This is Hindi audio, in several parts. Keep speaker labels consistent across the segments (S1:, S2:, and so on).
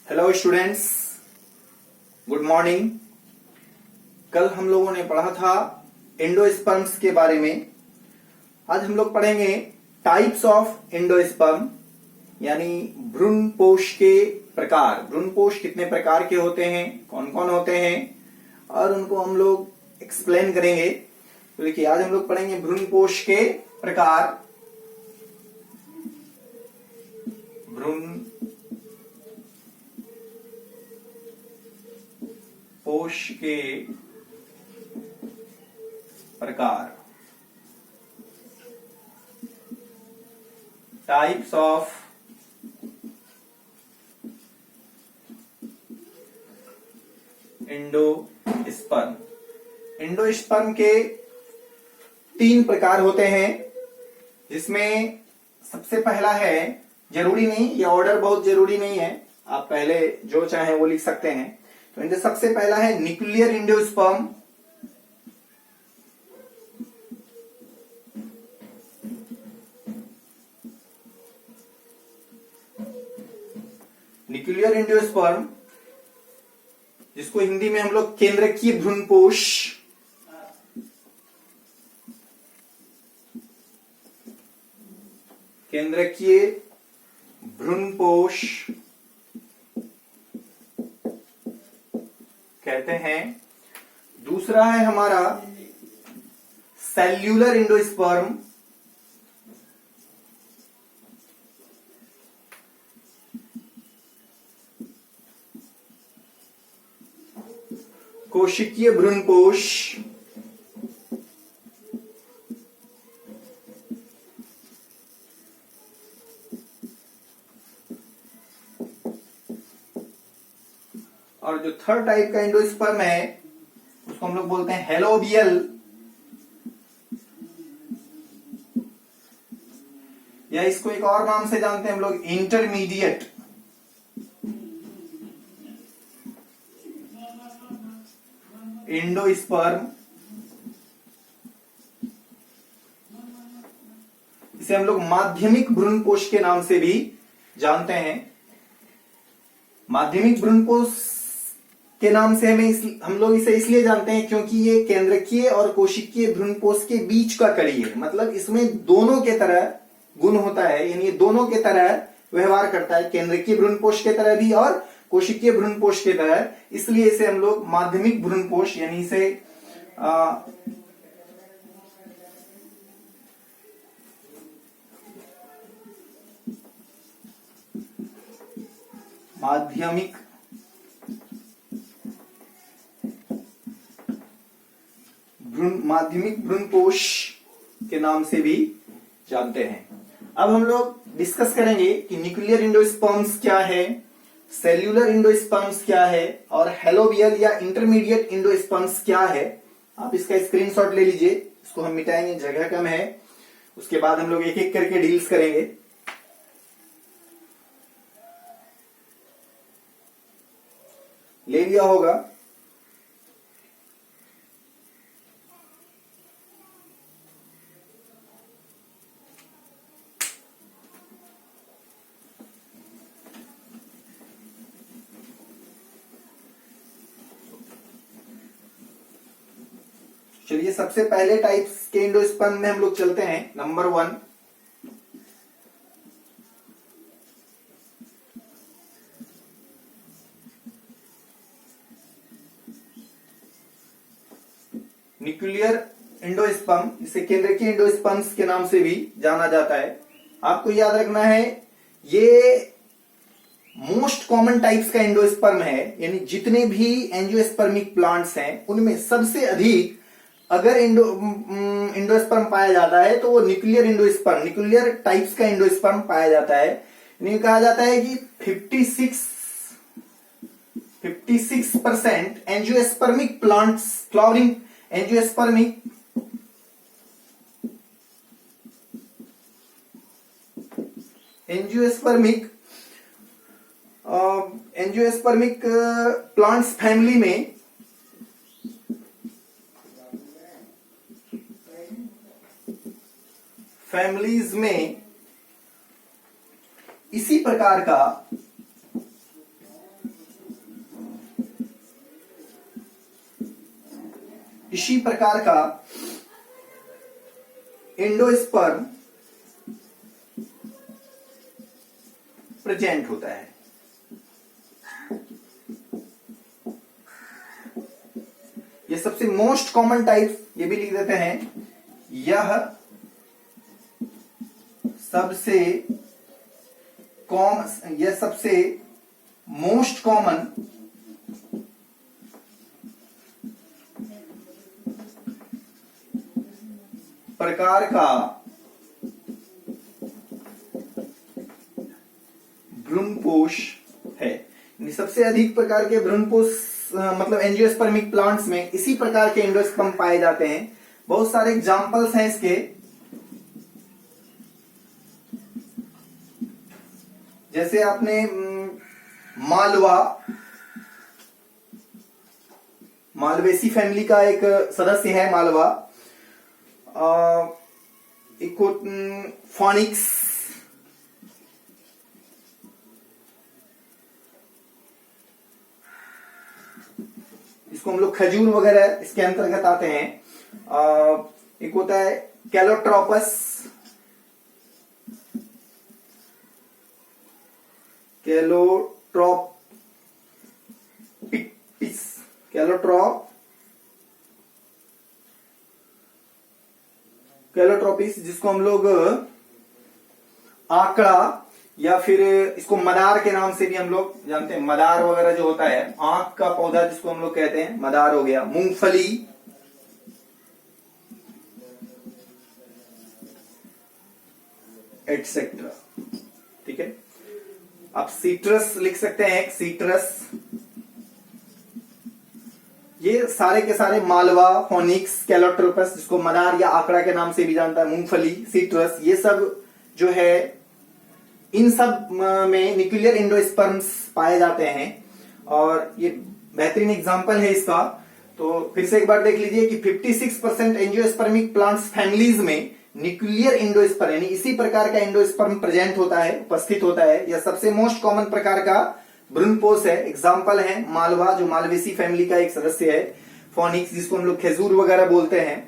S1: Hello students, good morning. कल हम लोगों ने पढ़ा था एंडोस्पर्म्स के बारे में। आज हम लोग पढ़ेंगे टाइप्स ऑफ एंडोस्पर्म, यानी भ्रूणपोष के प्रकार। भ्रूणपोष कितने प्रकार के होते हैं, कौन कौन होते हैं, और उनको हम लोग एक्सप्लेन करेंगे। तो देखिए, आज हम लोग पढ़ेंगे भ्रूणपोष के प्रकार। भ्रूणपोष के प्रकार, टाइप्स ऑफ एंडोस्पर्म। एंडोस्पर्म के 3 प्रकार होते हैं, जिसमें सबसे पहला है, जरूरी नहीं, ये ऑर्डर बहुत जरूरी नहीं है, आप पहले जो चाहें वो लिख सकते हैं। तो इनसे सबसे पहला है न्यूक्लियर एंडोस्पर्म। न्यूक्लियर एंडोस्पर्म, जिसको हिंदी में हम लोग केंद्रकीय भ्रूणपोष, केंद्रकीय भ्रूणपोष कहते हैं। दूसरा है हमारा सेल्यूलर एंडोस्पर्म। कोशिकीय भ्रूणपोष। और जो थर्ड टाइप का एंडोस्पर्म है, उसको हम लोग बोलते हैं हेलोबियल, या इसको एक और नाम से जानते हैं हम लोग, इंटरमीडिएट एंडोस्पर्म। इसे हम लोग माध्यमिक भ्रूणपोष के नाम से भी जानते हैं। माध्यमिक भ्रूणपोष के नाम से हम लोग इसे इसलिए जानते हैं क्योंकि ये केंद्रकीय और कोशिकीय भ्रूणपोष के बीच का कड़ी है। मतलब इसमें दोनों के तरह गुण होता है, यानी दोनों के तरह व्यवहार करता है, केंद्रकीय भ्रूणपोष के तरह भी और कोशिकीय भ्रूणपोष के तरह। इसलिए इसे हम लोग माध्यमिक भ्रूणपोष, यानी इसे माध्यमिक भ्रूणपोष के नाम से भी जानते हैं। अब हम लोग डिस्कस करेंगे कि न्यूक्लियर एंडोस्पर्म्स क्या है, सेल्यूलर एंडोस्पर्म्स क्या है, और हेलोबियल या इंटरमीडिएट एंडोस्पर्म्स क्या है। आप इसका स्क्रीनशॉट ले लीजिए, इसको हम मिटाएंगे, जगह कम है। उसके बाद हम लोग एक एक करके डील्स करेंगे। ले लिया होगा। चलिए, सबसे पहले टाइप्स के एंडोस्पर्म में हम लोग चलते हैं। नंबर 1, न्यूक्लियर एंडोस्पर्म, इसे केंद्रकीय एंडोस्पर्म्स के नाम से भी जाना जाता है। आपको याद रखना है, ये मोस्ट कॉमन टाइप्स का एंडोस्पर्म है, यानी जितने भी एंजियोस्पर्मिक प्लांट्स हैं उनमें सबसे अधिक अगर एंडोस्पर्म पाया जाता है तो वो न्यूक्लियर एंडोस्पर्म, न्यूक्लियर टाइप्स का एंडोस्पर्म पाया जाता है। यानी कहा जाता है कि 56% angiospermic plants, flowering angiospermic plants families में इसी प्रकार का इसी प्रकार का एंडोस्पर्म प्रेजेंट होता है। ये सबसे मोस्ट कॉमन टाइप, ये भी लिख देते हैं, यह सबसे मोस्ट कॉमन प्रकार का भ्रूणपोष है। सबसे अधिक प्रकार के भ्रूणपोष मतलब एंजियोस्पर्मिक प्लांट्स में इसी प्रकार के एंडोस्पर्म पाए जाते हैं। बहुत सारे एग्जाम्पल्स हैं इसके, जैसे आपने मालवेसी फैमिली का एक सदस्य है मालवा, फोनिक्स, इसको हम लोग खजूर वगैरह इसके अंतर्गत आते हैं। एक होता है कैलोट्रोपिस, कैलोट्रोपिस जिसको हम लोग आंकड़ा या फिर इसको मदार के नाम से भी हम लोग जानते हैं। मदार वगैरह जो होता है, आंख का पौधा जिसको हम लोग कहते हैं, मदार हो गया। मूंगफली, एटसेट्रा। ठीक है, आप सीट्रस लिख सकते हैं, सीट्रस। ये सारे के सारे मालवा, फोनिक्स, कैलोट्रोपस जिसको मदार या आंकड़ा के नाम से भी जानता है, मूंगफली, सीट्रस, ये सब जो है, इन सब में न्यूक्लियर एंडोस्पर्म्स पाए जाते हैं और ये बेहतरीन एग्जांपल है इसका। तो फिर से एक बार देख लीजिए कि 56% एंजियोस्पर्मिक प्लांट्स फैमिलीज में न्यूक्लियर एंडोस्पर्म यानी इसी प्रकार का एंडोस्पर्म प्रेजेंट होता है, उपस्थित होता है। यह सबसे मोस्ट कॉमन प्रकार का भ्रूणपोष है। एग्जाम्पल है मालवा जो मालवेसी फैमिली का एक सदस्य है, फोनिक्स जिसको हम लोग खजूर वगैरह बोलते हैं,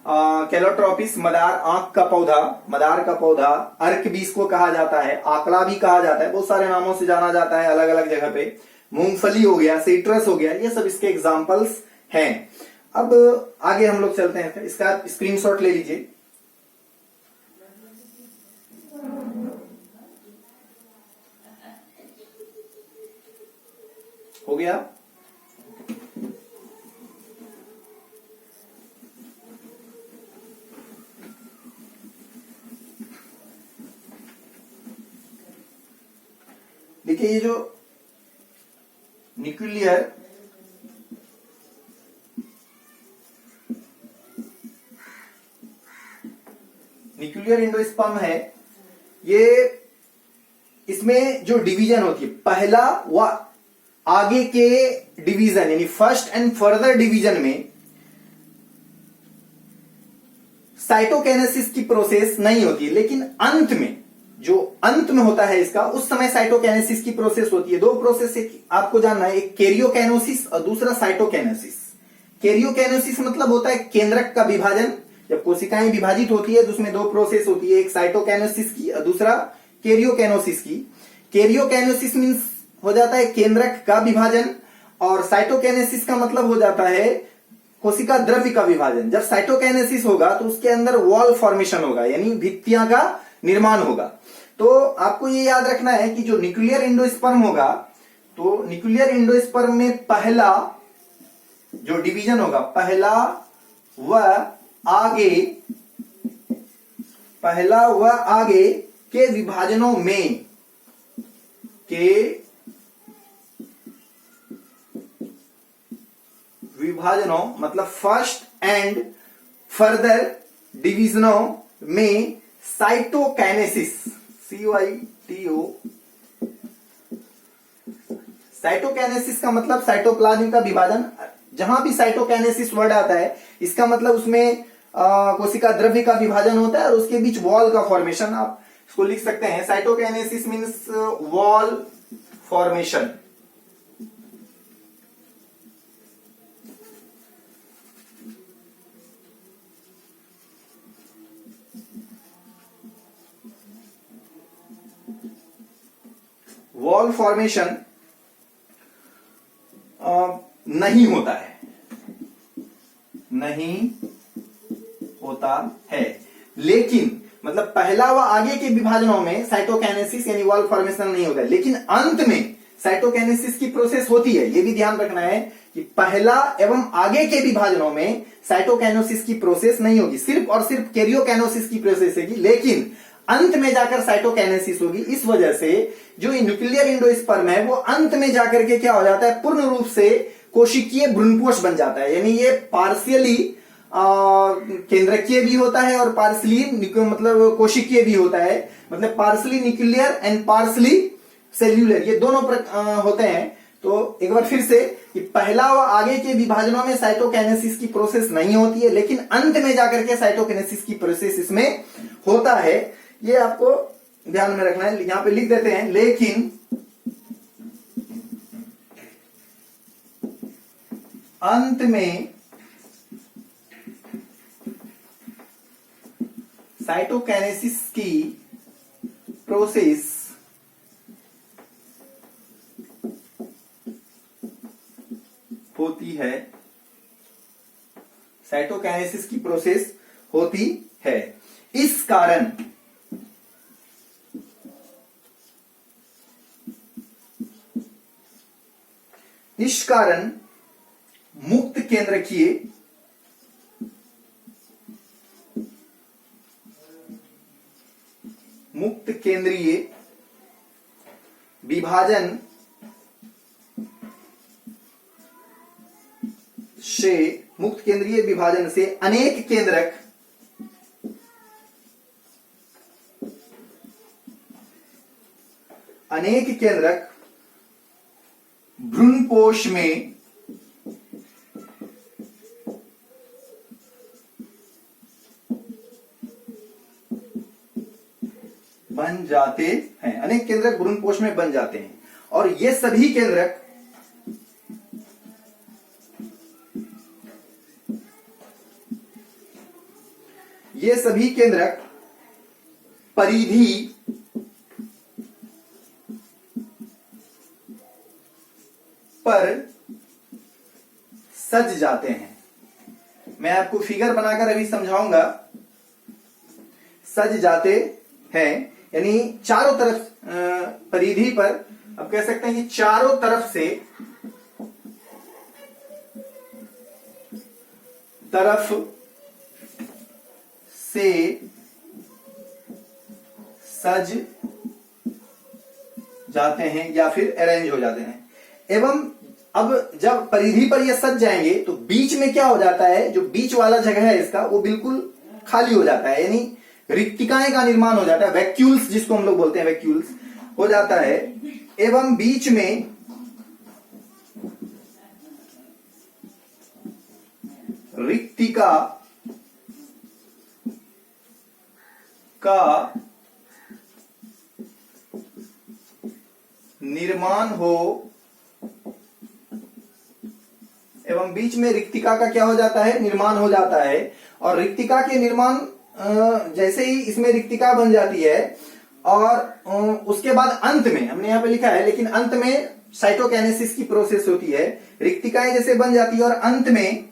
S1: कैलोट्रोपिस मदार, आंख का पौधा, मदार का पौधा, अर्क भी इसको कहा जाता है, आंकड़ा भी कहा जाता है, बहुत सारे नामों से जाना जाता है अलग अलग जगह पे। मूंगफली हो गया, सीट्रस हो गया, ये सब इसके एग्जाम्पल्स हैं। अब आगे हम लोग चलते हैं, इसका स्क्रीनशॉट ले लीजिए। हो गया। देखिए ये जो न्यूक्लियर एंडोस्पर्म है, ये इसमें जो डिवीजन होती है, पहला व आगे के डिवीजन यानी फर्स्ट एंड फर्दर डिवीजन में साइटोकाइनेसिस की प्रोसेस नहीं होती है, लेकिन अंत में जो अंत में होता है इसका, उस समय साइटोकाइनेसिस की प्रोसेस होती है। दो प्रोसेस आपको जानना है, एक कैरियोकाइनेसिस और दूसरा साइटोकाइनेसिस। कैरियोकाइनेसिस मतलब होता है केंद्रक का विभाजन। जब कोशिकाएं विभाजित होती है तो उसमें दो प्रोसेस होती है, एक साइटोकाइनेसिस की और दूसरा कैरियोकाइनेसिस की। कैरियोकाइनेसिस मींस हो जाता है केंद्रक का विभाजन और साइटोकाइनेसिस का मतलब हो जाता है कोशिका द्रव्य का विभाजन। जब साइटोकाइनेसिस होगा तो उसके अंदर वॉल फॉर्मेशन होगा यानी भित्तियां का निर्माण होगा। तो आपको ये याद रखना है कि जो न्यूक्लियर एंडोस्पर्म होगा, तो न्यूक्लियर एंडोस्पर्म में पहला जो डिवीजन होगा, पहला व आगे के विभाजनों में मतलब फर्स्ट एंड फर्दर डिवीजनों में साइटोकाइनेसिस, CYTO, साइटोकाइनेसिस का मतलब साइटोप्लाज्म का विभाजन। जहां भी साइटोकाइनेसिस वर्ड आता है इसका मतलब उसमें कोशिका द्रव्य का विभाजन होता है और उसके बीच वॉल का फॉर्मेशन। आप इसको लिख सकते हैं, cytokinesis means wall formation. Wall formation नहीं होता है, नहीं होता है। लेकिन मतलब पहला व आगे के विभाजनों में साइटोकाइनेसिस यानी वॉल फॉर्मेशन नहीं होता है, लेकिन अंत में साइटोकाइनेसिस की प्रोसेस होती है। यह भी ध्यान रखना है कि पहला एवं आगे के विभाजनों में साइटोकाइनेसिस की प्रोसेस नहीं होगी, सिर्फ और सिर्फ कैरियोकाइनेसिस की प्रोसेस होगी, लेकिन अंत में जाकर साइटोकाइनेसिस होगी। इस वजह से जो न्यूक्लियर एंडोस्पर्म है वो अंत में जाकर के क्या हो जाता है, पूर्ण रूप से कोशिकीय भ्रूणपोष बन जाता है। यानी ये पार्शियली केंद्रकीय भी होता है और पार्शियली मतलब कोशिकीय भी होता है, मतलब partially nuclear and partially cellular, ये दोनों होते हैं। तो एक बार फिर से कि पहला व आगे के विभाजनों में साइटोकाइनेसिस की प्रोसेस नहीं होती है, लेकिन अंत में जाकर के साइटोकाइनेसिस की प्रोसेस इसमें होता है। ये आपको ध्यान में रखना है। यहां पे लिख देते हैं, लेकिन अंत में साइटोकाइनेसिस की प्रोसेस होती है, साइटोकाइनेसिस की प्रोसेस होती है। इस कारण मुक्त केंद्रीय विभाजन से अनेक केंद्रक भ्रूणपोष में बन जाते हैं, अनेक केंद्रक भ्रूणपोष में बन जाते हैं। और ये सभी केंद्रक परिधि पर सज जाते हैं। मैं आपको फिगर बनाकर अभी समझाऊंगा। सज जाते हैं यानी चारों तरफ परिधि पर, अब कह सकते हैं कि चारों तरफ से सज जाते हैं या फिर अरेंज हो जाते हैं। एवं अब जब परिधि पर ये सज जाएंगे तो बीच में क्या हो जाता है, जो बीच वाला जगह है इसका वो बिल्कुल खाली हो जाता है, यानी रिक्तिकाएं का निर्माण हो जाता है, वैक्यूल्स जिसको हम लोग बोलते हैं, वैक्यूल्स हो जाता है। एवं बीच में रिक्तिका का निर्माण हो, एवं बीच में रिक्तिका का क्या हो जाता है, निर्माण हो जाता है। और रिक्तिका के निर्माण जैसे ही इसमें रिक्तिका बन जाती है और उसके बाद अंत में, हमने यहां पे लिखा है, लेकिन अंत में साइटोकाइनेसिस की प्रोसेस होती है। रिक्तिकाएं जैसे बन जाती है और अंत में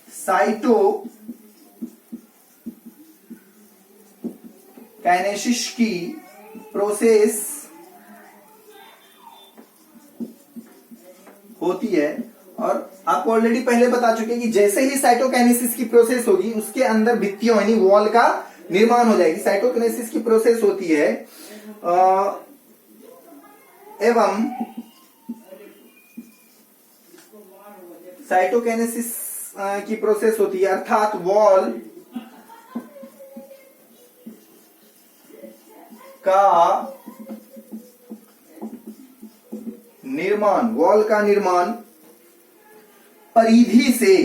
S1: साइटोकाइनेसिस की प्रोसेस होती है। और आपको ऑलरेडी पहले बता चुके हैं कि जैसे ही साइटोकाइनेसिस की प्रोसेस होगी उसके अंदर भित्तियों यानी वॉल का निर्माण हो जाएगी। साइटोकाइनेसिस की प्रोसेस होती है एवं साइटोकाइनेसिस की प्रोसेस होती है, अर्थात वॉल का निर्माण परिधि से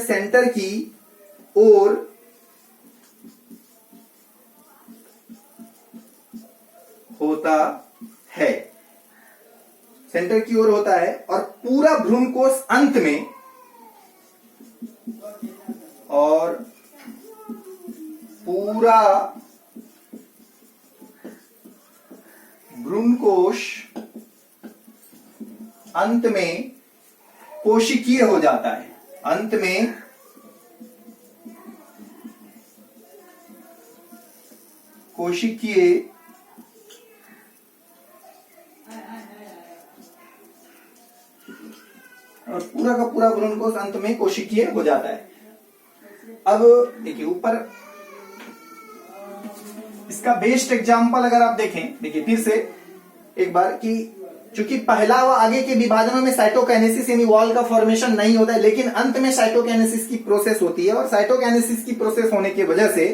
S1: सेंटर की ओर होता है, सेंटर की ओर होता है, और पूरा भ्रूणकोश अंत में, और पूरा भ्रूणकोश अंत में कोशिकीय हो जाता है, अंत में कोशिकीय और पूरा का पूरा भ्रूणकोश अंत में कोशिकीय हो जाता है। अब देखिए ऊपर इसका बेस्ट एग्जांपल अगर आप देखें, देखिए फिर से एक बार कि चूंकि पहला व आगे के विभाजनों में साइटोकाइनेसिस यानी वॉल का फॉर्मेशन नहीं होता है, लेकिन अंत में साइटोकाइनेसिस की प्रोसेस होती है, और साइटोकाइनेसिस की प्रोसेस होने की वजह से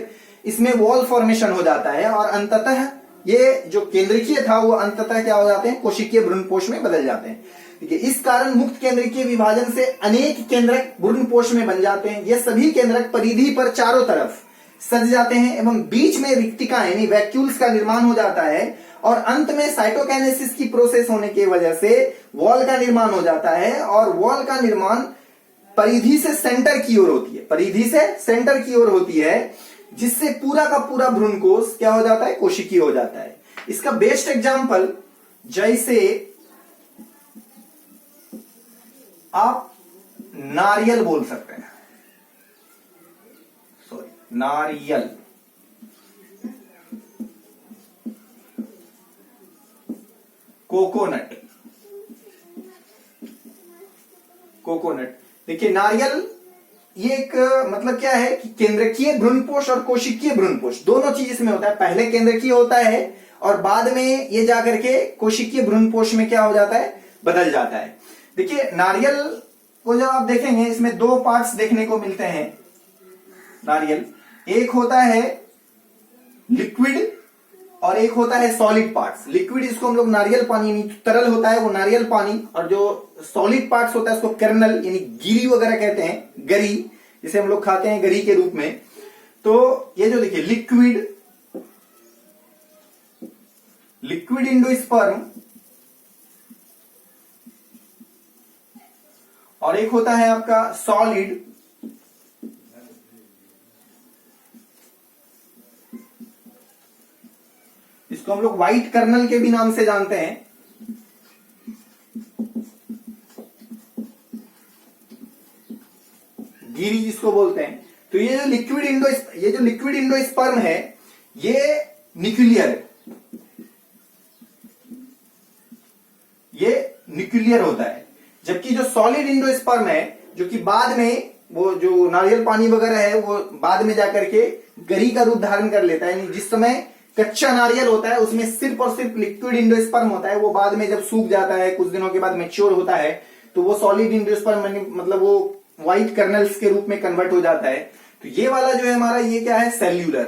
S1: इसमें वॉल फॉर्मेशन हो जाता है, और अंततः ये जो केंद्रकीय था वो अंततः क्या हो जाते हैं, कोशिकीय भ्रूणपोष में बदल जाते हैं। ठीक है, इस कारण मुक्त केंद्रकीय विभाजन से अनेक केंद्रक भ्रूणपोष में बन जाते हैं। ये सभी केंद्रक परिधि पर चारों तरफ सज जाते हैं एवं बीच में रिक्तिका यानी वैक्यूल्स का निर्माण हो जाता है, और अंत में साइटोकाइनेसिस की प्रोसेस होने की वजह से वॉल का निर्माण हो जाता है, और वॉल का निर्माण परिधि से सेंटर की ओर होती है, परिधि से सेंटर की ओर होती है, जिससे पूरा का पूरा भ्रूणकोश क्या हो जाता है, कोशिकीय हो जाता है। इसका बेस्ट एग्जांपल जैसे आप नारियल बोल सकते हैं, सॉरी नारियल, कोकोनट, कोकोनट। देखिए नारियल ये एक मतलब क्या है कि केंद्रकीय भ्रूणपोष और कोशिकीय भ्रूणपोष दोनों चीज इसमें होता है। पहले केंद्रकीय होता है और बाद में ये जाकर के कोशिकीय भ्रूणपोष में क्या हो जाता है, बदल जाता है। देखिए नारियल को जब आप देखेंगे इसमें दो पार्ट्स देखने को मिलते हैं नारियल, एक होता है लिक्विड और एक होता है सॉलिड पार्ट्स। लिक्विड इसको हम लोग नारियल पानी यानी तरल होता है वो नारियल पानी, और जो सॉलिड पार्ट्स होता है उसको कर्नल यानी गिरी वगैरह कहते हैं, गरी जिसे हम लोग खाते हैं गरी के रूप में। तो ये जो देखिए लिक्विड एंडोस्पर्म और एक होता है आपका सॉलिड, इसको हम लोग व्हाइट कर्नल के भी नाम से जानते हैं। गिरी जिसको बोलते हैं। तो ये जो लिक्विड एंडोस्पर्म है ये न्यूक्लियर है, ये न्यूक्लियर होता है, जबकि जो सॉलिड एंडोस्पर्म है जो कि बाद में वो जो नारियल पानी वगैरह है वो बाद में जाकर के गरी का रूप धारण कर लेता है। जिस समय कच्चा नारियल होता है उसमें सिर्फ और सिर्फ लिक्विड एंडोस्पर्म होता है, वो बाद में जब सूख जाता है कुछ दिनों के बाद मैच्योर होता है तो वो सॉलिड एंडोस्पर्म मतलब वो व्हाइट कर्नल्स के रूप में कन्वर्ट हो जाता है। तो ये वाला जो है हमारा ये क्या है, सेल्यूलर।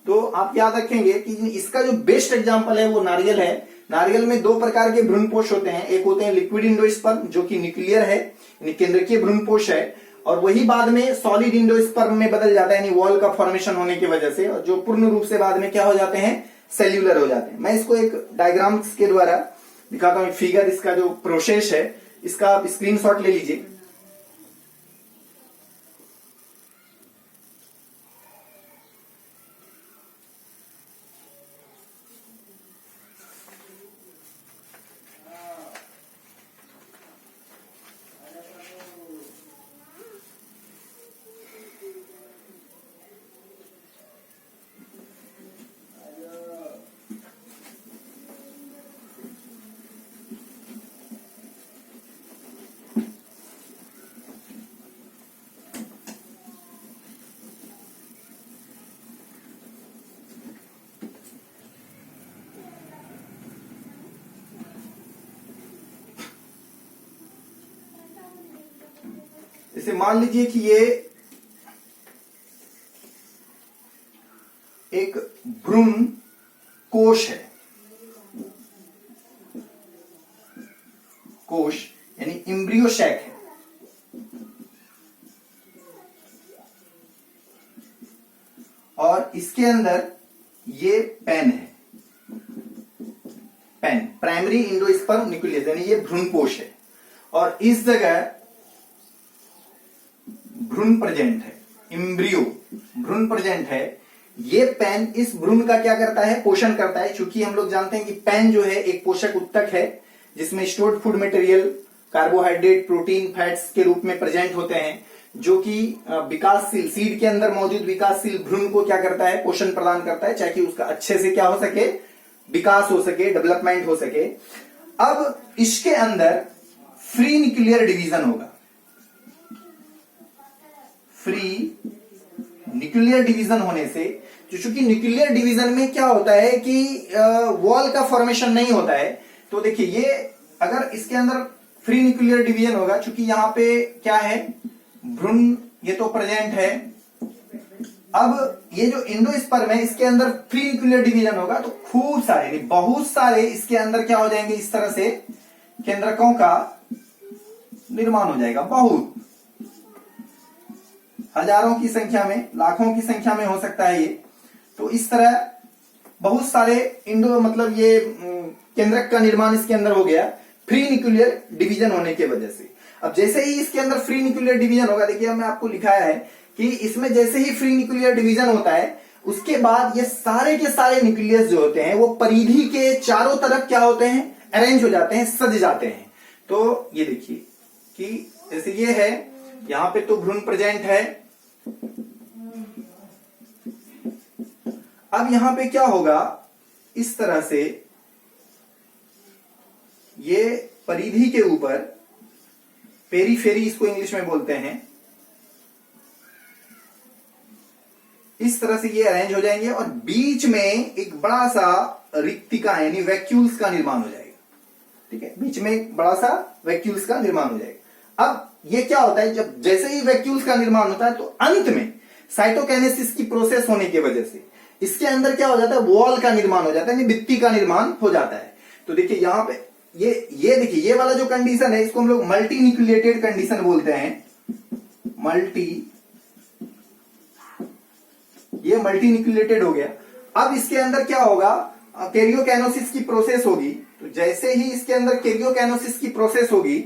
S1: तो आप याद रखेंगे कि इसका जो बेस्ट एग्जांपल है वो नारियल है। नारियल में दो प्रकार के भ्रूणपोष होते हैं, एक होते हैं लिक्विड एंडोस्पर्म जो कि न्यूक्लियर है यानी केंद्रकीय भ्रूणपोष है, और वही बाद में सॉलिड एंडोस्पर्म में बदल जाता है यानी वॉल का फॉर्मेशन होने की वजह से, और जो पूर्ण रूप से बाद में क्या हो जाते हैं, सेल्यूलर हो जाते हैं। मैं इसको एक डायग्राम्स के द्वारा दिखाता हूं, फिगर इसका जो प्रोसेस है इसका आप स्क्रीनशॉट ले लीजिए। इसे मान लीजिए कि ये एक भ्रूण कोश है, कोश यानी एम्ब्रियो सैक है। और इसके अंदर ये पेन है, पेन प्राइमरी इंडोस्पर्म न्यूक्लियस यानी ये भ्रूणपोष है, और इस जगह भ्रूण प्रेजेंट है, इम्ब्रियो भ्रूण प्रेजेंट है। ये पेन इस भ्रूण का क्या करता है, पोषण करता है। चूंकि हम लोग जानते हैं कि पेन जो है एक पोषक उत्तक है जिसमें stored food material, carbohydrate, protein, fats के रूप में प्रेजेंट होते हैं, जो कि विकासशील सीड के अंदर मौजूद विकासशील भ्रूण को क्या करता है, पोषण प्रदान करता है, ताकि उसका अच्छे से क्या हो सके, विकास हो सके, डेवलपमेंट हो सके। अब इसके अंदर फ्री न्यूक्लियर डिवीजन होगा। फ्री न्यूक्लियर डिवीजन होने से, चूंकि न्यूक्लियर डिवीजन में क्या होता है कि वॉल का फॉर्मेशन नहीं होता है, तो देखिए ये अगर इसके अंदर फ्री न्यूक्लियर डिवीजन होगा, चूंकि यहां पे क्या है, भ्रूण ये तो प्रेजेंट है। अब ये जो एंडोस्पर्म है इसके अंदर फ्री न्यूक्लियर डिवीजन होगा, तो खूब सारे बहुत सारे इसके अंदर क्या हो जाएंगे, इस तरह से केंद्रकों का निर्माण हो जाएगा। बहुत हजारों की संख्या में, लाखों की संख्या में हो सकता है ये। तो इस तरह बहुत सारे इंडो मतलब ये केंद्रक का निर्माण इसके अंदर हो गया फ्री न्यूक्लियर डिवीजन होने की वजह से। अब जैसे ही इसके अंदर फ्री न्यूक्लियर डिवीजन होगा, देखिए हमने आपको लिखाया है कि इसमें जैसे ही फ्री न्यूक्लियर डिवीजन होता है, उसके बाद ये सारे के सारे न्यूक्लियस जो होते हैं वो परिधि के चारों तरफ क्या होते हैं, अरेंज हो जाते हैं, सज जाते हैं। तो ये देखिए कि जैसे ये है, यहां पे तो भ्रूण प्रेजेंट है। अब यहां पे क्या होगा, इस तरह से ये परिधि के ऊपर, पेरीफेरी इसको इंग्लिश में बोलते हैं, इस तरह से ये अरेंज हो जाएंगे और बीच में एक बड़ा सा रिक्तिका यानी वैक्यूल्स का निर्माण हो जाएगा। ठीक है, बीच में एक बड़ा सा वैक्यूल्स का निर्माण हो जाएगा। अब ये क्या होता है, जब जैसे ही वैक्यूल्स का निर्माण होता है तो अंत में साइटोकाइनेसिस की प्रोसेस होने की वजह से इसके अंदर क्या हो जाता है, वॉल का निर्माण हो जाता है, यानी भित्ति का निर्माण हो जाता है। तो देखिए यहां पे ये देखिए ये वाला जो कंडीशन है इसको हम लोग मल्टी न्यूक्लिएटेड कंडीशन बोलते हैं। ये मल्टी न्यूक्लिएटेड हो गया। अब इसके अंदर क्या होगा, कैरियोकाइनेसिस की प्रोसेस होगी। तो जैसे ही इसके अंदर कैरियोकाइनेसिस की प्रोसेस होगी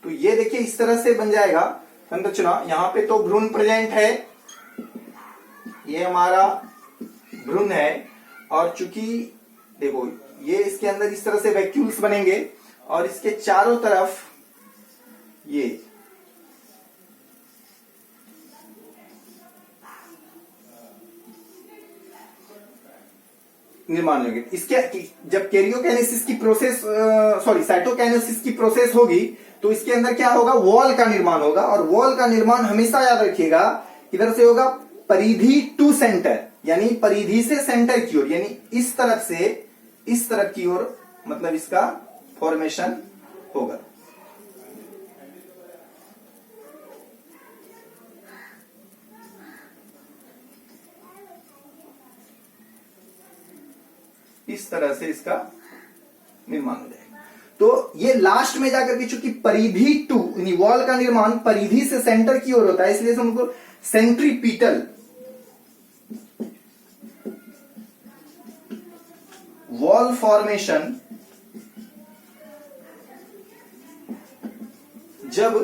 S1: तो ये देखिए इस तरह से बन जाएगा संरचना। यहां पे तो भ्रूण प्रेजेंट है, ये हमारा भ्रूण है, और चूंकि देखो ये इसके अंदर इस तरह से वैक्यूल्स बनेंगे और इसके चारों तरफ ये निर्माण होंगे। इसके जब कैरियोकाइनेसिस की प्रोसेस साइटोकाइनेसिस की प्रोसेस होगी तो इसके अंदर क्या होगा, वॉल का निर्माण होगा। और वॉल का निर्माण हमेशा याद रखिएगा किधर से होगा, परिधि टू सेंटर, यानी परिधि से सेंटर की ओर, यानी इस तरफ से इस तरफ की ओर, मतलब इसका फॉर्मेशन होगा। इस तरह से इसका निर्माण हो जाएगा। तो ये लास्ट में जाकर के चूंकि परिधि टू यानी वॉल का निर्माण परिधि से सेंटर की ओर होता है, इसलिए हमको सेंट्रीपीटल वॉल फॉर्मेशन, जब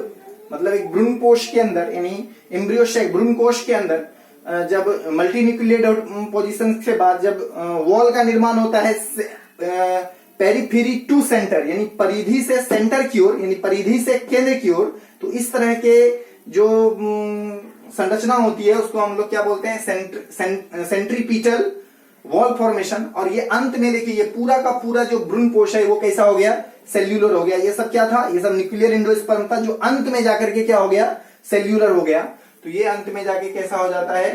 S1: मतलब एक भ्रूण कोश के अंदर यानी एम्ब्रियो शेक भ्रूण कोश के अंदर जब मल्टी न्यूक्लिएटेड पोजीशन के बाद जब वॉल का निर्माण होता है पेरीफेरी टू सेंटर यानी परिधि से सेंटर की ओर, यानी परिधि से केंद्र की ओर, तो इस तरह के जो संरचना होती है उसको हम लोग क्या बोलते हैं, सेंट्रीपीटल वॉल फॉर्मेशन। और ये अंत में देखिए ये पूरा का पूरा जो भ्रूण कोश है वो कैसा हो गया, सेल्यूलर हो गया। ये सब क्या था, ये सब न्यूक्लियर एंडोस्पर्म था, जो अंत में जाकर के क्या हो गया, सेल्यूलर हो गया। तो ये अंत में जाके कैसा हो जाता है,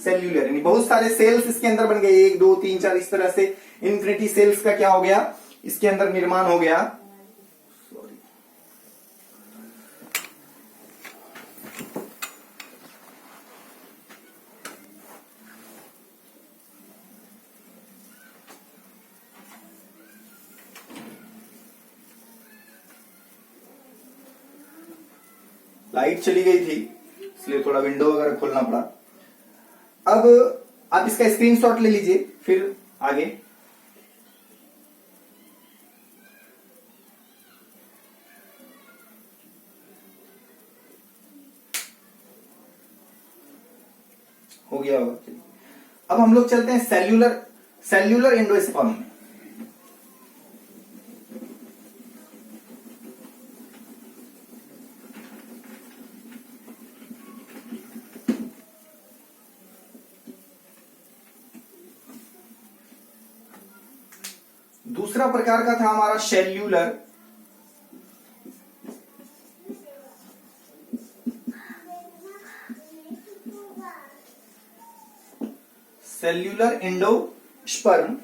S1: सेल्यूलर, यानी बहुत सारे सेल्स इसके अंदर बन गए, 1 2 3 4 इस तरह से इन्फिनिटी सेल्स का क्या हो गया, इसके अंदर निर्माण हो गया। लाइट चली गई थी इसलिए थोड़ा विंडो वगैरह खोलना पड़ा। अब आप इसका स्क्रीनशॉट ले लीजिए फिर आगे। हो गया होगा। चलिए अब हम लोग चलते हैं सेल्यूलर एंडोस्पर्म में। दूसरा प्रकार का था हमारा सेल्यूलर एंडोस्पर्म।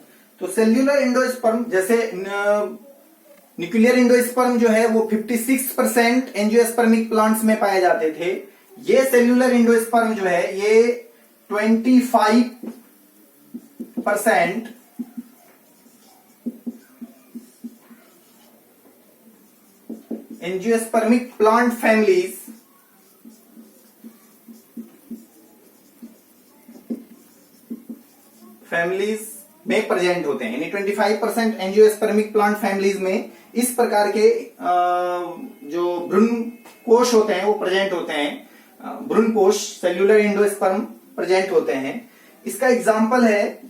S1: तो सेल्यूलर एंडोस्पर्म जैसे न्यूक्लियर एंडोस्पर्म जो है वो 56% एंजियोस्पर्मिक प्लांट्स में पाए जाते थे। ये सेल्यूलर एंडोस्पर्म जो है ये 25% एंजियोस्पर्मिक प्लांट फैमिलीज में प्रेजेंट होते हैं। यानी 25% एंजियोस्पर्मिक प्लांट फैमिलीज में इस प्रकार के जो भ्रूण कोश होते हैं वो प्रेजेंट होते हैं। भ्रूण कोश सेल्यूलर एंडोस्पर्म प्रेजेंट होते हैं। इसका एग्जाम्पल है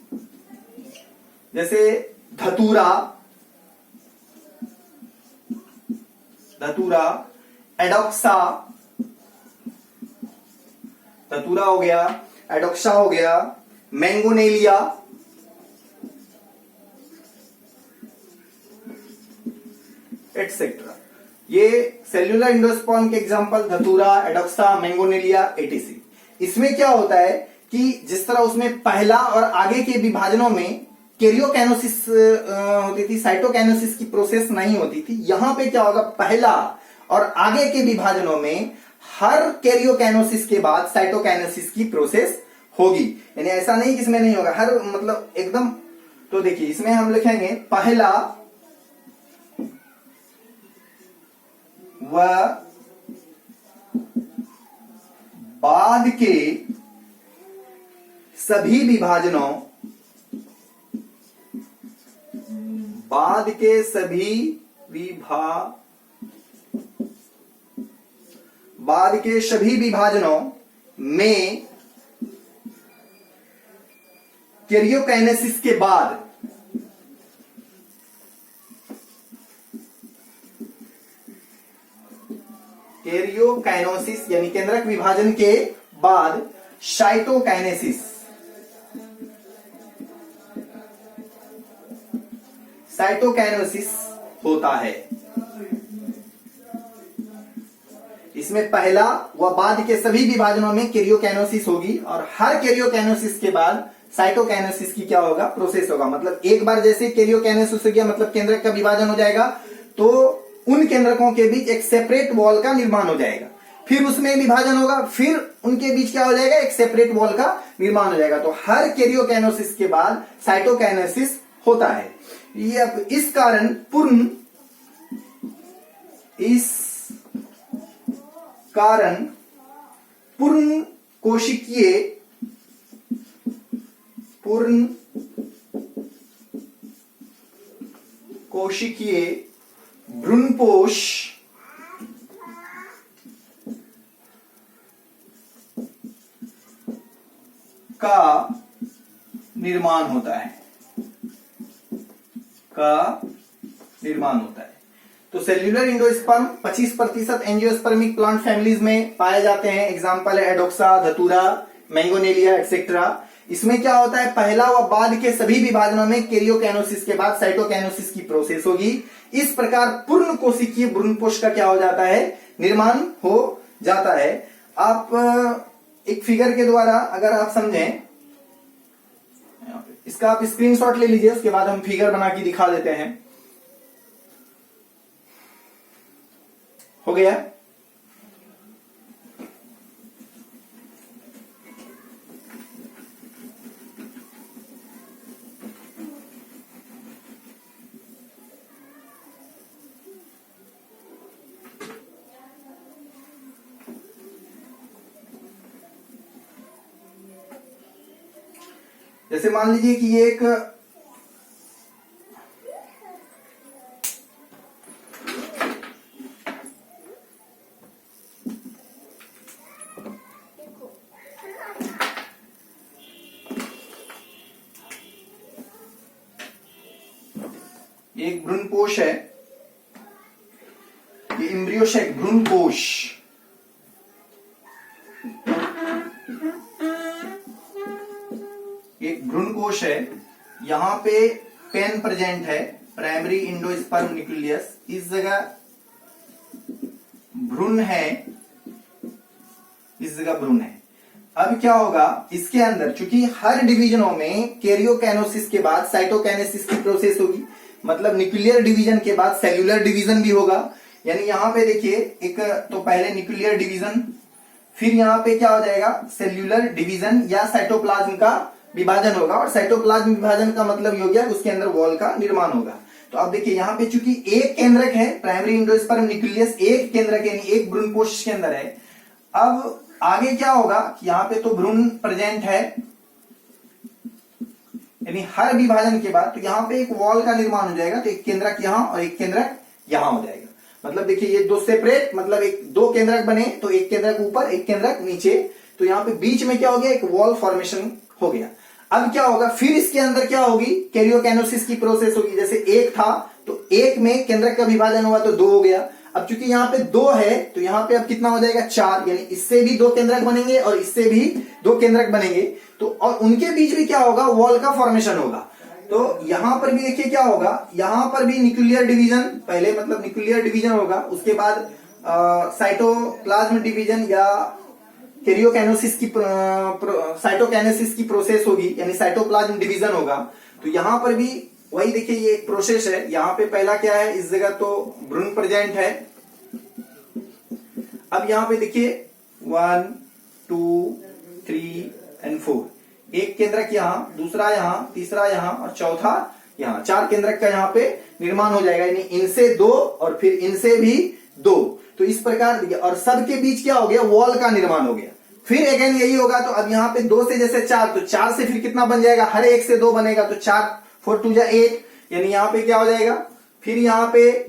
S1: जैसे धतूरा, एडोक्सा, धतूरा हो गया, एडोक्सा हो गया, मैंगोनेलिया, एटसेट्रा। ये सेल्यूलर एंडोस्पर्म के एग्जांपल धतूरा, एडोक्सा, मैंगोनेलिया, एटीसी। इसमें क्या होता है कि जिस तरह उसमें पहला और आगे के विभाजनों में कैरियोकाइनेसिस होती थी, साइटोकाइनेसिस की प्रोसेस नहीं होती थी। यहां पे क्या होगा, पहला और आगे के विभाजनों में हर कैरियोकाइनेसिस के बाद साइटोकाइनेसिस की प्रोसेस होगी। यानी ऐसा नहीं कि इसमें नहीं होगा, हर मतलब एकदम। तो देखिए इसमें हम लिखेंगे पहला व बाद के सभी विभाजनों, बाद के सभी विभाजनों में कैरियोकाइनेसिस के बाद कैरियोकाइनेसिस यानी केंद्रक विभाजन के बाद साइटोकाइनेसिस होता है। इसमें पहला व बाद के सभी विभाजनों में कैरियोकाइनेसिस होगी और हर कैरियोकाइनेसिस के बाद साइटोकाइनेसिस की क्या होगा, प्रोसेस होगा। मतलब एक बार जैसे कैरियोकाइनेसिस हो गया मतलब केंद्रक का विभाजन हो जाएगा, तो उन केंद्रकों के बीच एक सेपरेट वॉल का निर्माण हो जाएगा। फिर उसमें विभाजन होगा, फिर उनके बीच क्या हो जाएगा, एक सेपरेट वॉल का निर्माण हो जाएगा। तो हर कैरियोकाइनेसिस के बाद साइटोकाइनेसिस होता है। ये अब इस कारण पूर्ण कोशिकीय भ्रूणपोष का निर्माण होता है। तो cellular endosperm 25% angiospermic plant families में पाए जाते हैं। एग्जांपल है एडोक्सा, धतूरा, मैंगोनेलिया एटसेट्रा। इसमें क्या होता है, पहला व बाद के सभी विभाजनों में कैरियोकाइनेसिस के बाद साइटोकाइनेसिस की प्रोसेस होगी। इस प्रकार पूर्ण कोशिकीय भ्रूणपोष का क्या हो जाता है, निर्माण हो जाता है। आप एक फिगर के द्वारा अगर आप समझें, इसका आप स्क्रीनशॉट ले लीजिए, उसके बाद हम फिगर बना के दिखा देते हैं। हो गया। जैसे मान लीजिए कि ये एक भ्रूणकोश है, ये एम्ब्रियोसेक भ्रूणकोश। एक भ्रूणकोश है, यहां पे पेन प्रेजेंट है, प्राइमरी एंडोस्पर्म न्यूक्लियस। इस जगह भ्रूण है, इस जगह भ्रूण है। अब क्या होगा इसके अंदर, चूंकि हर डिवीजनों में कैरियोकाइनेसिस के बाद साइटोकाइनेसिस की प्रोसेस होगी, मतलब न्यूक्लियर डिवीजन के बाद सेल्यूलर डिवीजन भी होगा। यानी यहां पे देखिए एक तो पहले न्यूक्लियर डिवीजन, फिर यहां पे क्या हो जाएगा सेल्यूलर डिवीजन या साइटोप्लाज्म का विभाजन होगा। और साइटोप्लाज्म विभाजन का मतलब ये हो गया उसके अंदर वॉल का निर्माण होगा। तो अब देखिए यहां पे चूंकि एक केंद्रक है, प्राइमरी एंडोस्पर्म न्यूक्लियस एक केंद्रक यानी एक भ्रूणकोश के अंदर है। अब आगे क्या होगा कि यहां पे तो भ्रूण प्रेजेंट है, यानी हर विभाजन के बाद तो यहां पे एक वॉल का निर्माण हो जाएगा। तो एक केंद्रक यहां और एक केंद्रक यहां हो जाएगा। मतलब देखिए ये दो सेपरेट, मतलब एक दो केंद्रक बने, तो एक केंद्रक ऊपर एक केंद्रक नीचे, तो यहां पे बीच में क्या हो गया एक वॉल फॉर्मेशन हो गया। अब क्या होगा फिर इसके अंदर क्या होगी कैरियोकाइनेसिस की प्रोसेस होगी। जैसे एक था तो एक में केंद्रक का विभाजन हुआ तो दो हो गया। अब चूंकि यहां पे दो है तो यहां पे अब कितना हो जाएगा चार, यानी इससे भी दो केंद्रक बनेंगे और इससे भी दो केंद्रक बनेंगे। तो और उनके बीच भी क्या होगा वॉल का फॉर्मेशन होगा। तो यहां पर भी देखिए क्या होगा, यहां पर भी न्यूक्लियर डिवीजन पहले, मतलब न्यूक्लियर डिवीजन होगा, उसके बाद साइटोप्लाज्म डिवीजन या कैरियोकाइनेसिस की साइटोकाइनेसिस की प्रोसेस होगी, यानी साइटोप्लाज्म डिवीजन होगा। तो यहां पर भी वही देखिए ये प्रोसेस है। यहां पे पहला क्या है, इस जगह तो भ्रूण प्रेजेंट है। अब यहां पे देखिए 1 2 3 एंड 4, एक केंद्रक यहां, दूसरा यहां, तीसरा यहां और चौथा यहां, चार केंद्रक का यहां पे निर्माण हो जाएगा। यानी इनसे दो और फिर इनसे भी दो, तो इस प्रकार देखिए, और सबके बीच क्या हो गया वॉल का निर्माण हो गया। फिर अगेन यही होगा। तो अब यहां पे दो से जैसे चार, तो चार से फिर कितना बन जाएगा, हर एक से दो बनेगा, तो 4 4 2 जा 8, यानी यहां पे क्या हो जाएगा फिर यहां पे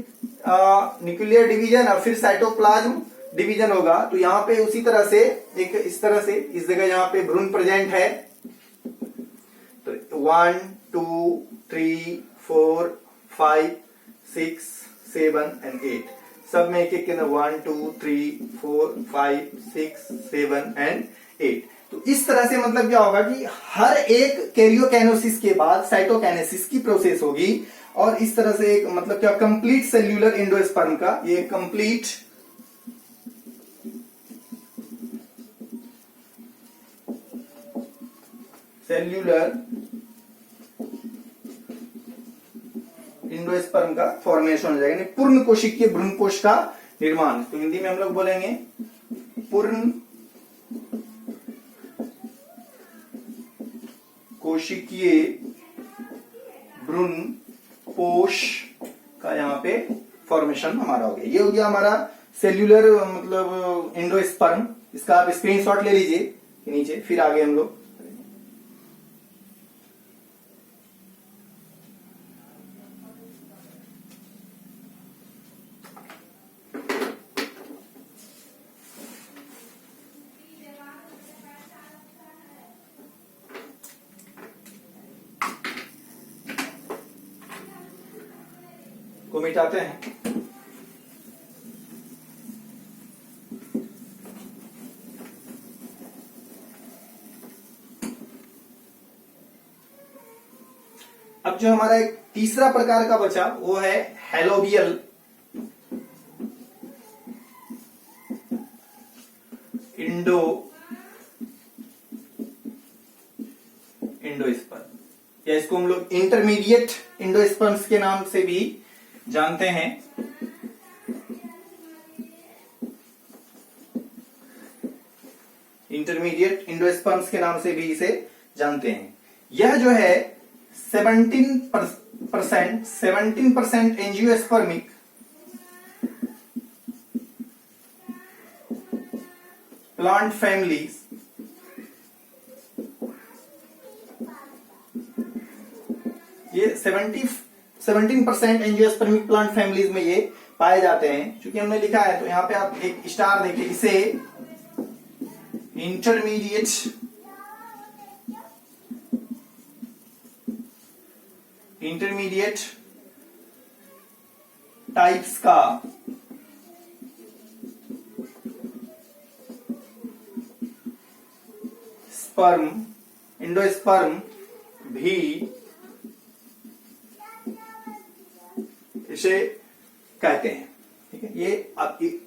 S1: न्यूक्लियर डिवीजन और फिर साइटोप्लाज्म डिवीजन होगा। तो यहां पे उसी तरह से एक इस तरह से इस जगह यहां पे भ्रूण प्रेजेंट है। तो 1 2 3 4 5 6 7 एंड 8, सब में एक एक के अंदर 1 2 3 4 5 6 7 एंड 8। तो इस तरह से मतलब क्या होगा कि हर एक कैरियोकाइनेसिस के बाद साइटोकाइनेसिस की प्रोसेस होगी। और इस तरह से एक मतलब क्या कंप्लीट सेल्यूलर एंडोस्पर्म का ये कंप्लीट सेल्यूलर एंडोस्पर्म का फॉर्मेशन हो जाएगा, यानी पूर्ण कोशिकीय भ्रूणकोश का निर्माण। तो हिंदी में हम लोग बोलेंगे पूर्ण कोशिकीय भ्रूणकोश का यहाँ पे फॉर्मेशन हमारा हो गया। ये हो गया हमारा सेल्यूलर मतलब एंडोस्पर्म। इसका आप स्क्रीनशॉट ले लीजिए नीचे, फिर आगे हम लोग को मिटाते हैं। अब जो हमारा एक तीसरा प्रकार का बचा वो है हेलोबियल एंडोस्पर्म, या इसको हम लोग इंटरमीडिएट एंडोस्पर्म्स के नाम से भी जानते हैं। इंटरमीडिएट एंडोस्पर्म्स के नाम से भी इसे जानते हैं। यह जो है 17% एंजियोस्पर्मिक प्लांट फैमिलीज ये 17% एंजियोस्पर्मिक प्लांट फैमिलीज में ये पाए जाते हैं। चूंकि हमने लिखा है तो यहाँ पे आप एक स्टार देखिए, इसे इंटरमीडिएट टाइप्स का स्पर्म, एंडोस्पर्म भी इसे कहते हैं। ठीक है, ये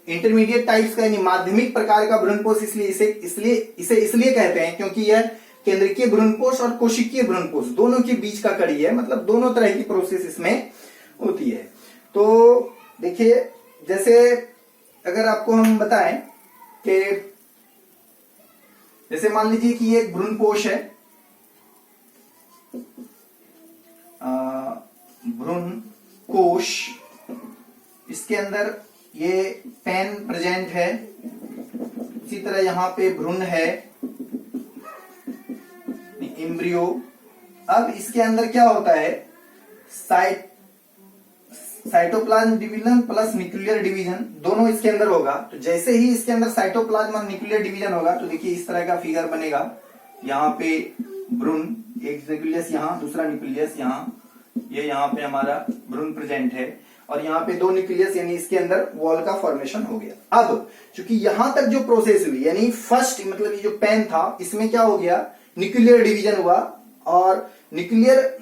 S1: इंटरमीडिएट टाइप्स का यानी माध्यमिक प्रकार का भ्रूणपोष इसलिए कहते हैं क्योंकि यह केंद्रीय भ्रूणपोष और कोशिकीय भ्रूणपोष दोनों के बीच का कड़ी है, मतलब दोनों तरह की प्रोसेस इसमें होती है। तो देखिए, जैसे अगर आपको हम बताएं कि जैसे मान लीजिए कि ये एक भ्रूणपोष है, भ्रूण कोश, इसके अंदर ये पेन प्रेजेंट है, इसी तरह यहां पे भ्रूण है, एम्ब्रियो। अब इसके अंदर क्या होता है, cytoplasm division plus nuclear division दोनों इसके अंदर होगा। तो जैसे ही इसके अंदर साइटोप्लाज्म और न्यूक्लियर डिवीजन होगा तो देखिए इस तरह का फिगर बनेगा। यहाँ पे भ्रूण, एक न्यूक्लियस यहाँ, दूसरा न्यूक्लियस यहाँ, ये यहाँ पे हमारा भ्रूण प्रेजेंट है और यहाँ पे दो न्यूक्लियस, यानी इसके अंदर वॉल का फॉर्मेशन हो गया। अब चूंकि यहां तक जो प्रोसेस हुई, यानी फर्स्ट मतलब ये जो पेन था इसमें क्या हो गया, न्यूक्लियर डिवीजन हुआ और nuclear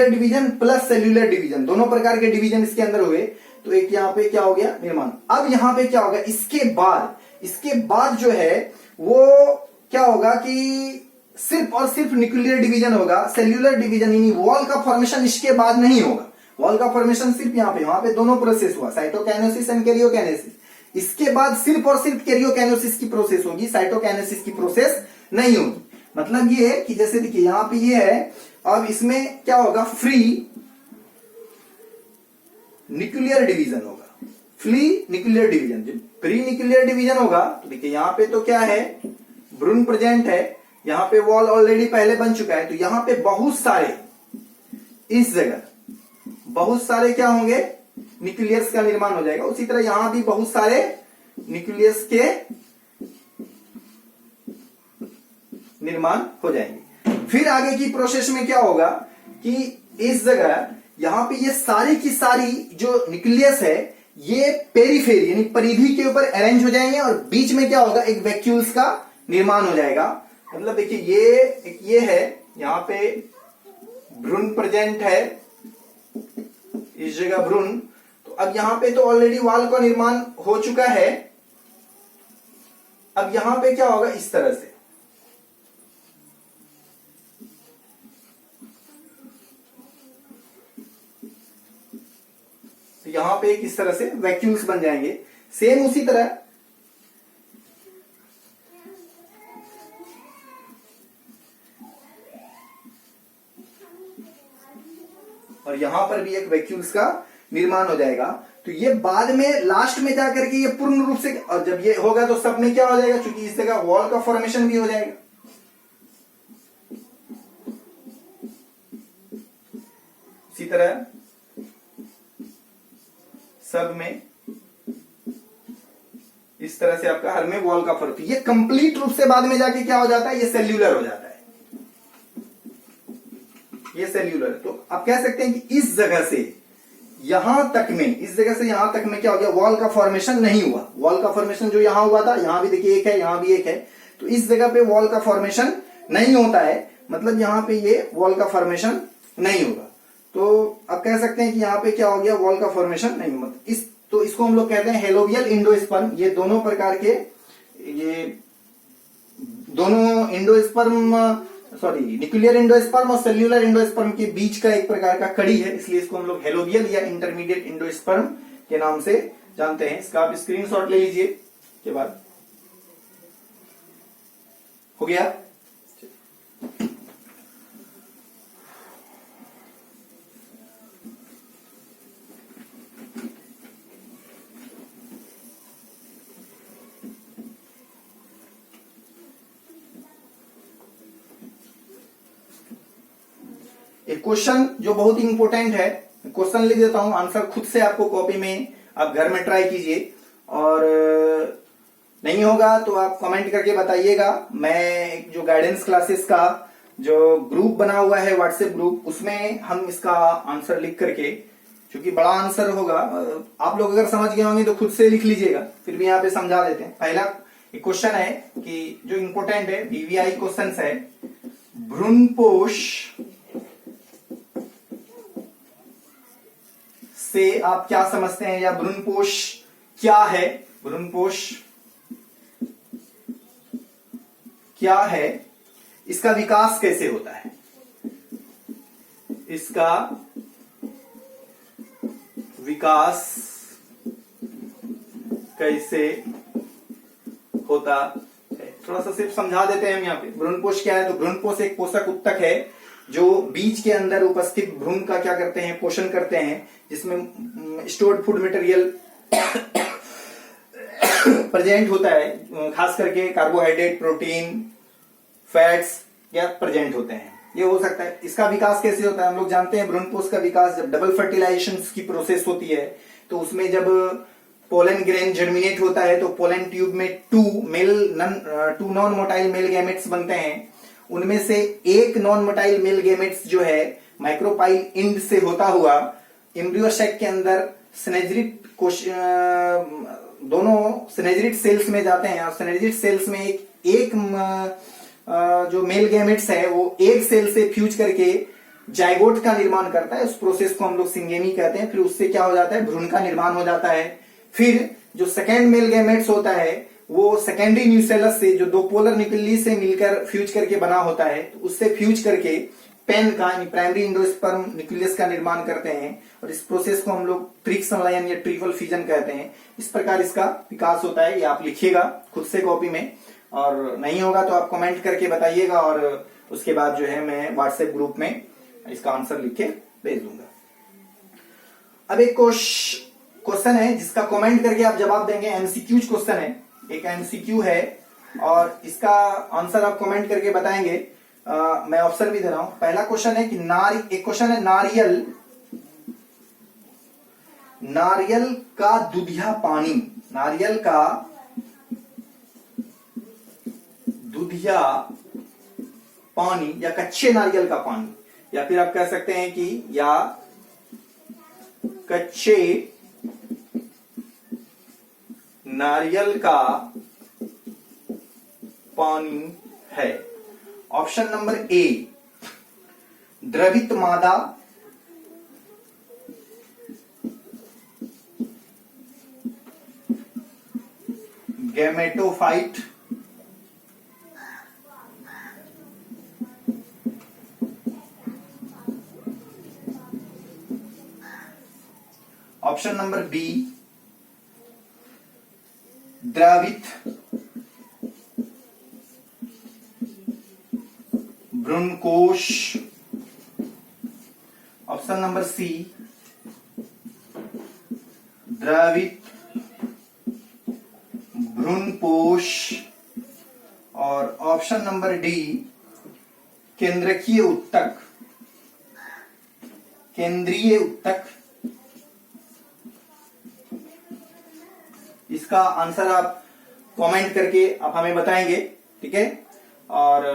S1: division plus cellular division दोनों प्रकार के डिवीजन इसके अंदर हुए। तो एक यहाँ पे क्या हो गया, निर्माण। अब यहाँ पे क्या होगा, इसके बाद जो है वो क्या होगा कि सिर्फ और सिर्फ न्यूक्लियर डिवीजन होगा, सेल्यूलर डिवीजन यानी वॉल का फॉर्मेशन इसके बाद नहीं होगा। वॉल का फॉर्मेशन सिर्फ वहां पे दोनों प्रोसेस हुआ, साइटोकाइनेसिस एंड कैरियोकाइनेसिस। इसके बाद सिर्फ और सिर्फ कैरियोकाइनेसिस की प्रोसेस होगी, साइटोकाइनेसिस की प्रोसेस नहीं होगी। मतलब ये है कि जैसे देखिए यहां पे ये है, अब इसमें क्या होगा, फ्री न्यूक्लियर डिवीजन होगा, फ्री न्यूक्लियर डिवीजन। जब फ्री न्यूक्लियर डिवीजन होगा तो देखिए यहां पे तो क्या है, भ्रूण प्रेजेंट है, यहां पे वॉल ऑलरेडी पहले बन चुका है, तो यहां पे बहुत सारे, इस जगह बहुत सारे क्या होंगे, न्यूक्लियस का निर्माण हो जाएगा। उसी तरह यहां भी बहुत सारे न्यूक्लियस के निर्माण हो जाएंगे। फिर आगे की प्रोसेस में क्या होगा कि इस जगह यहां पे ये सारी की सारी जो न्यूक्लियस है ये पेरीफेरी यानी परिधि के ऊपर अरेंज हो जाएंगे और बीच में क्या होगा, एक वैक्यूल्स का निर्माण हो जाएगा। मतलब देखिए ये है, यहां पे भ्रूण प्रेजेंट है, इस जगह भ्रूण। तो अब यहां पे तो ऑलरेडी वॉल का निर्माण हो चुका है। अब यहां पे क्या होगा, इस तरह से तो यहां पे एक इस तरह से वैक्यूल्स बन जाएंगे। सेम उसी तरह और यहां पर भी एक वैक्यूल्स का निर्माण हो जाएगा। तो ये बाद में लास्ट में जाकर के ये पूर्ण रूप से, और जब ये होगा तो सब में क्या हो जाएगा, क्योंकि इस जगह वॉल का फॉर्मेशन भी हो जाएगा। इसी तरह सब में इस तरह से आपका हर में वॉल का फॉर्म, ये कंप्लीट रूप से बाद में जाके क्या हो जाता है, ये सेल्यूलर हो जाता है, ये सेल्यूलर। तो आप कह सकते हैं कि इस जगह से यहां तक में, इस जगह से यहां तक में क्या हो गया, वॉल का फॉर्मेशन नहीं हुआ। वॉल का फॉर्मेशन जो यहां हुआ था, यहां भी देखिए एक है, यहां भी एक है, तो इस जगह पे वॉल का फॉर्मेशन नहीं होता है, मतलब यहां पे ये वॉल का फॉर्मेशन नहीं होगा। तो आप कह सकते हैं कि यहां पे क्या हो गया, वॉल का फॉर्मेशन नहीं हुआ। तो इसको हम लोग कहते हैं हेलोवियल इंडोस्पर्म। ये दोनों प्रकार के, ये दोनों न्यूक्लियर इंडोस्पर्म और सेल्यूलर इंडोस्पर्म के बीच का एक प्रकार का कड़ी है, इसलिए इसको हम लोग हेलोवियल या इंटरमीडिएट इंडोस्पर्म के नाम से जानते हैं। इसका आप स्क्रीनशॉट ले लीजिए के बाद। हो गया। एक क्वेश्चन जो बहुत ही इंपॉर्टेंट है, क्वेश्चन लिख देता हूं, आंसर खुद से आपको कॉपी में आप घर में ट्राई कीजिए, और नहीं होगा तो आप कमेंट करके बताइएगा। मैं जो गाइडेंस क्लासेस का जो ग्रुप बना हुआ है, व्हाट्सएप ग्रुप, उसमें हम इसका आंसर लिख करके, क्योंकि बड़ा आंसर होगा, आप लोग अगर समझ गए होंगे तो खुद से लिख लीजिएगा, फिर भी यहाँ पे समझा देते हैं। पहला एक क्वेश्चन है कि जो इंपॉर्टेंट है, वीवीआई क्वेश्चन है, भ्रूणपोष से आप क्या समझते हैं, या भ्रूणपोष क्या है, भ्रूणपोष क्या है, इसका विकास कैसे होता है, इसका विकास कैसे होता है, थोड़ा सा सिर्फ समझा देते हैं हम यहाँ पे। भ्रूणपोष क्या है, तो भ्रूणपोष एक पोषक उत्तक है जो बीज के अंदर उपस्थित भ्रूण का क्या करते हैं, पोषण करते हैं, जिसमें स्टोर्ड फूड मटेरियल प्रेजेंट होता है, खास करके कार्बोहाइड्रेट, प्रोटीन, फैट्स क्या प्रेजेंट होते हैं, ये हो सकता है। इसका विकास कैसे होता है, हम लोग जानते हैं भ्रूणपोष का विकास जब डबल फर्टिलाइजेशन की प्रोसेस होती है, तो उसमें जब पोलन ग्रेन जर्मिनेट होता है तो पोलन ट्यूब में two non motile male gametes बनते हैं, उनमें से एक नॉन मोटाइल मेल गैमेट्स जो है माइक्रोपाइल इंड से होता हुआ एम्ब्रियो सैक के अंदर सिनेजरिट दोनों सिनेजरिट सेल्स में जाते हैं, और सिनेजरिट सेल्स में एक जो मेल गैमेट्स है वो एक सेल से फ्यूज करके जाइगोट का निर्माण करता है, उस प्रोसेस को हम लोग सिंगेमी कहते हैं। फिर उससे क्या हो जाता है, भ्रूण का निर्माण हो जाता है। फिर जो सेकेंड मेल गैमेट्स होता है वो सेकेंडरी न्यूसेलस से, जो दो पोलर न्यूक्लियस से मिलकर फ्यूज करके बना होता है, तो उससे फ्यूज करके पेन का प्राइमरी इंडोस्पर्म न्यूक्लियस का निर्माण करते हैं, और इस प्रोसेस को हम लोग ट्रिक संलयन या ट्रिपल फ्यूजन कहते हैं। इस प्रकार इसका विकास होता है, ये आप लिखिएगा खुद से कॉपी में, और नहीं होगा तो आप कमेंट करके बताइएगा, और उसके बाद जो है मैं व्हाट्सएप ग्रुप में इसका आंसर लिख के भेज दूंगा। अब एक क्वेश्चन है जिसका कमेंट करके आप जवाब देंगे, एमसीक्यू क्वेश्चन है, एक एमसीक्यू है, और इसका आंसर आप कमेंट करके बताएंगे। मैं ऑप्शन भी दे रहा हूं। पहला क्वेश्चन है कि एक क्वेश्चन है, नारियल का दूधिया पानी, नारियल का दूधिया पानी या कच्चे नारियल का पानी, या फिर आप कह सकते हैं कि या कच्चे नारियल का पानी है। ऑप्शन नंबर ए द्रवित मादा, गैमेटोफाइट, ऑप्शन नंबर बी द्रवित भ्रूणकोश, ऑप्शन नंबर सी द्रवित भ्रूणपोष, और ऑप्शन नंबर डी केंद्रकीय उत्तक, केंद्रीय उत्तक। इसका आंसर आप कमेंट करके आप हमें बताएंगे, ठीक है। और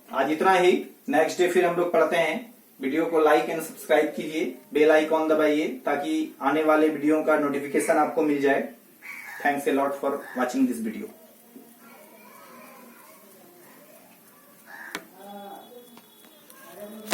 S1: आज इतना ही, नेक्स्ट डे फिर हम लोग पढ़ते हैं। वीडियो को लाइक एंड सब्सक्राइब कीजिए, बेल आइकॉन दबाइए ताकि आने वाले वीडियो का नोटिफिकेशन आपको मिल जाए। Thanks a lot for watching this video.